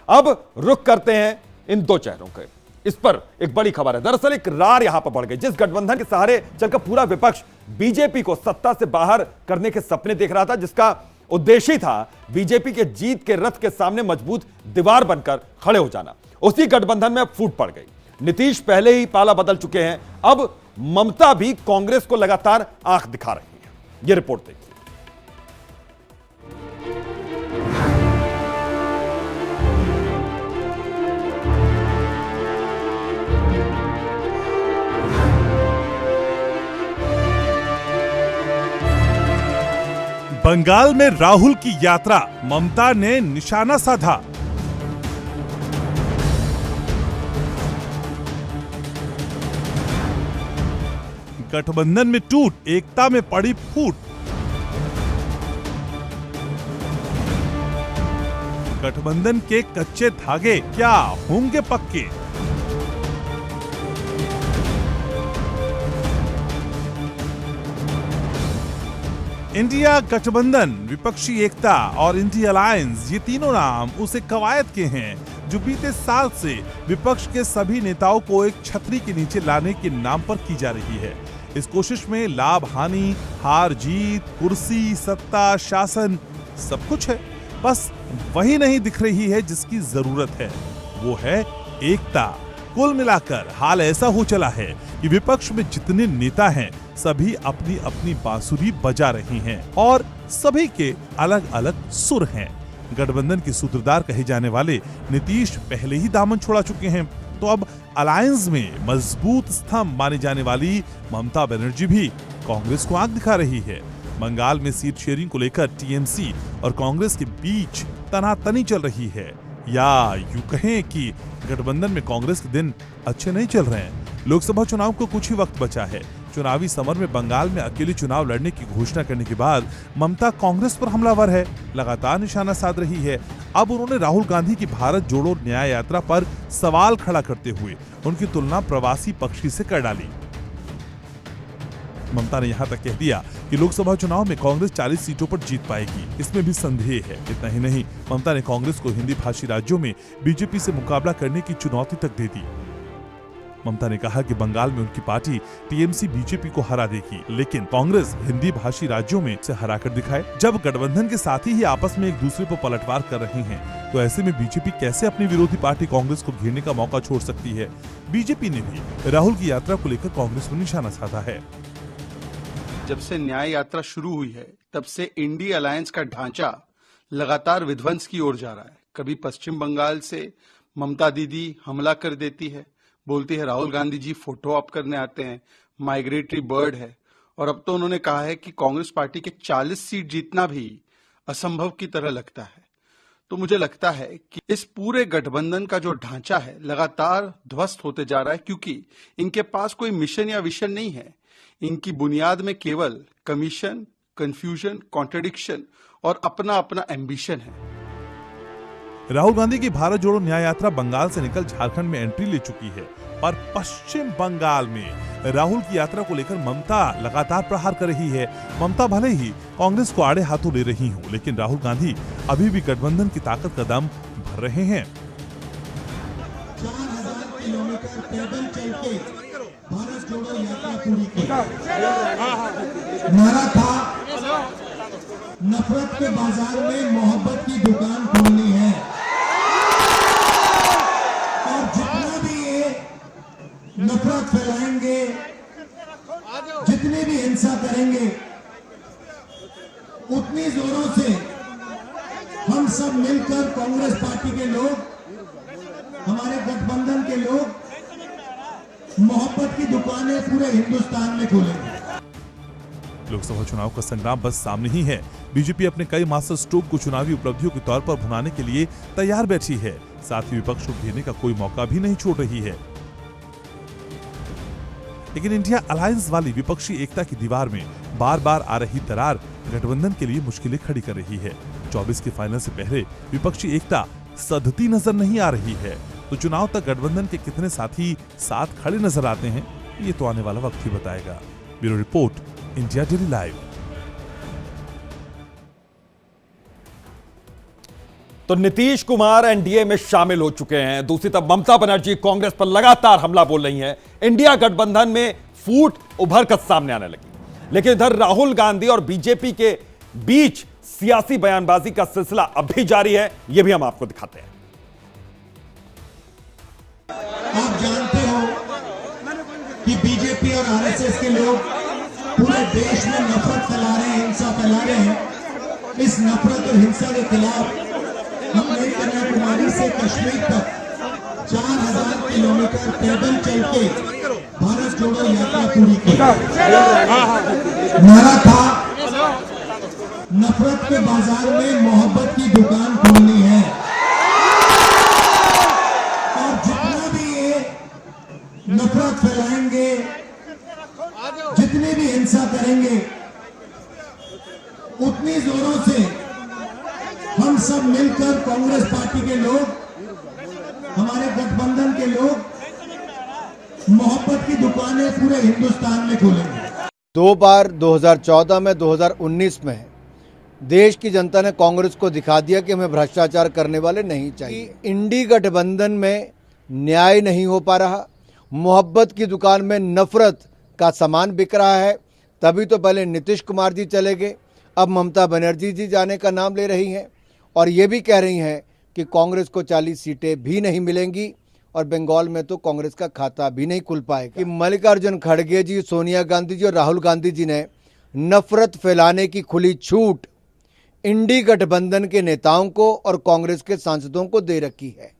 अब रुख करते हैं इन दो चेहरों के। इस पर एक बड़ी खबर है। दरअसल एक रार यहां पर बढ़ गई। जिस गठबंधन के सहारे चलकर पूरा विपक्ष बीजेपी को सत्ता से बाहर करने के सपने देख रहा था, जिसका उद्देश्य ही था बीजेपी के जीत के रथ के सामने मजबूत दीवार बनकर खड़े हो जाना, उसी गठबंधन में अब फूट पड़ गई। नीतीश पहले ही पाला बदल चुके हैं, अब ममता भी कांग्रेस को लगातार आंख दिखा रही है। यह रिपोर्ट देखिए। बंगाल में राहुल की यात्रा, ममता ने निशाना साधा। गठबंधन में टूट, एकता में पड़ी फूट। गठबंधन के कच्चे धागे क्या होंगे पक्के? इंडिया गठबंधन, विपक्षी एकता और इंडिया अलायंस, ये तीनों नाम उस एक कवायद के हैं जो बीते साल से विपक्ष के सभी नेताओं को एक छतरी के नीचे लाने के नाम पर की जा रही है। इस कोशिश में लाभ हानि, हार जीत, कुर्सी, सत्ता, शासन, सब कुछ है। बस वही नहीं दिख रही है जिसकी जरूरत है, वो है एकता। कुल मिलाकर हाल ऐसा हो चला है कि विपक्ष में जितने नेता हैं सभी अपनी अपनी बांसुरी बजा रही हैं और सभी के अलग अलग सुर हैं। गठबंधन के सूत्रधार कहे जाने वाले नीतीश पहले ही दामन छोड़ा चुके हैं, तो अब अलायंस में मजबूत स्तंभ मानी जाने वाली ममता बनर्जी भी कांग्रेस को आंख दिखा रही है। बंगाल में सीट शेयरिंग को लेकर टीएमसी और कांग्रेस के बीच तनातनी चल रही है, या यूं कहें कि गठबंधन में कांग्रेस के दिन अच्छे नहीं चल रहे हैं। लोकसभा चुनाव को कुछ ही वक्त बचा है। चुनावी समर में बंगाल में अकेले चुनाव लड़ने की घोषणा करने के बाद ममता कांग्रेस पर हमलावर है, लगातार निशाना साध रही है। अब उन्होंने राहुल गांधी की भारत जोड़ो न्याय यात्रा पर सवाल खड़ा करते हुए उनकी तुलना प्रवासी पक्षी से कर डाली। ममता ने यहां तक कह दिया कि लोकसभा चुनाव में कांग्रेस 40 सीटों पर जीत पाएगी, इसमें भी संदेह है। इतना ही नहीं, ममता ने कांग्रेस को हिंदी भाषी राज्यों में बीजेपी से मुकाबला करने की चुनौती तक दे दी। ममता ने कहा कि बंगाल में उनकी पार्टी टीएमसी बीजेपी को हरा देगी, लेकिन कांग्रेस हिंदी भाषी राज्यों में से हरा कर दिखाए। जब गठबंधन के साथी ही आपस में एक दूसरे पर पलटवार कर रहे हैं, तो ऐसे में बीजेपी कैसे अपनी विरोधी पार्टी कांग्रेस को घेरने का मौका छोड़ सकती है? बीजेपी ने भी राहुल की यात्रा को लेकर कांग्रेस को निशाना साधा है। जब से न्याय यात्रा शुरू हुई है, तब से इंडिया अलायंस का ढांचा लगातार विध्वंस की ओर जा रहा है। कभी पश्चिम बंगाल से ममता दीदी हमला कर देती है, बोलती है राहुल गांधी जी फोटो ऑप करने आते हैं, माइग्रेटरी बर्ड है, और अब तो उन्होंने कहा है कि कांग्रेस पार्टी के 40 सीट जीतना भी असंभव की तरह लगता है। तो मुझे लगता है कि इस पूरे गठबंधन का जो ढांचा है लगातार ध्वस्त होते जा रहा है, क्योंकि इनके पास कोई मिशन या विजन नहीं है। इनकी बुनियाद में केवल कमीशन, कंफ्यूजन, कॉन्ट्रडिक्शन और अपना अपना एम्बिशन है। राहुल गांधी की भारत जोड़ो न्याय यात्रा बंगाल से निकल झारखंड में एंट्री ले चुकी है, और पश्चिम बंगाल में राहुल की यात्रा को लेकर ममता लगातार प्रहार कर रही है। ममता भले ही कांग्रेस को आड़े हाथों ले रही हो, लेकिन राहुल गांधी अभी भी गठबंधन की ताकत का दम भर रहे हैं। 4000 किलोमीटर पैदल चल के भारत जोड़ो यात्रा पूरी की। नारा था नफरत के बाजार में मोहब्बत की दुकान खोलनी है, और जितना भी ये नफरत फैलाएंगे, जितनी भी हिंसा करेंगे, उतनी जोरों से हम सब मिलकर कांग्रेस पार्टी के लोग, हमारे गठबंधन के लोग मोहब्बत की दुकानें पूरे हिंदुस्तान में खोलेंगे। लोकसभा चुनाव का संग्राम बस सामने ही है। बीजेपी अपने कई मास्टर स्ट्रोक को चुनावी उपलब्धियों के तौर पर भुनाने के लिए तैयार बैठी है, साथ ही विपक्ष को घेरने का कोई मौका भी नहीं छोड़ रही है। लेकिन इंडिया अलायंस वाली विपक्षी एकता की दीवार में बार बार आ रही दरार गठबंधन के लिए मुश्किलें खड़ी कर रही है। 24 के फाइनल से पहले विपक्षी एकता सधती नजर नहीं आ रही है, तो चुनाव तक गठबंधन के कितने साथी साथ खड़े नजर आते हैं, ये तो आने वाला वक्त ही बताएगा। Bureau report, India daily live. तो नीतीश कुमार एनडीए में शामिल हो चुके हैं। दूसरी तरफ ममता बनर्जी कांग्रेस पर लगातार हमला बोल रही हैं। इंडिया गठबंधन में फूट उभर कर सामने आने लगी। लेकिन इधर राहुल गांधी और बीजेपी के बीच सियासी बयानबाजी का सिलसिला अब भी जारी है। यह भी हम आपको दिखाते हैं। आप जानते हो कि बीजेपी और आरएसएस के लोग पूरे देश में नफरत फैला रहे हैं, हिंसा फैला रहे हैं। इस नफरत और हिंसा के खिलाफ हमने कन्याकुमारी से कश्मीर तक 4000 किलोमीटर पैदल चल के भारत जोड़ो यात्रा पूरी की। नारा था, नफरत के बाजार में मोहब्बत की दुकान खोलनी है। और जितना भी ये नफरत फैलाएंगे, जितनी भी हिंसा करेंगे, उतनी जोरों से हम सब मिलकर कांग्रेस पार्टी के लोग, हमारे गठबंधन के लोग मोहब्बत की दुकानें पूरे हिंदुस्तान में खोलेंगे। 2 बार 2014 में, 2019 में देश की जनता ने कांग्रेस को दिखा दिया कि हमें भ्रष्टाचार करने वाले नहीं चाहिए। इंडी गठबंधन में न्याय नहीं हो पा रहा, मोहब्बत की दुकान में नफरत का सामान बिक रहा है। तभी तो पहले नीतीश कुमार जी चले गए, अब ममता बनर्जी जी जाने का नाम ले रही हैं और ये भी कह रही हैं कि कांग्रेस को 40 सीटें भी नहीं मिलेंगी और बंगाल में तो कांग्रेस का खाता भी नहीं खुल पाएगा। कि मल्लिकार्जुन खड़गे जी, सोनिया गांधी जी और राहुल गांधी जी ने नफरत फैलाने की खुली छूट इंडी गठबंधन के नेताओं को और कांग्रेस के सांसदों को दे रखी है।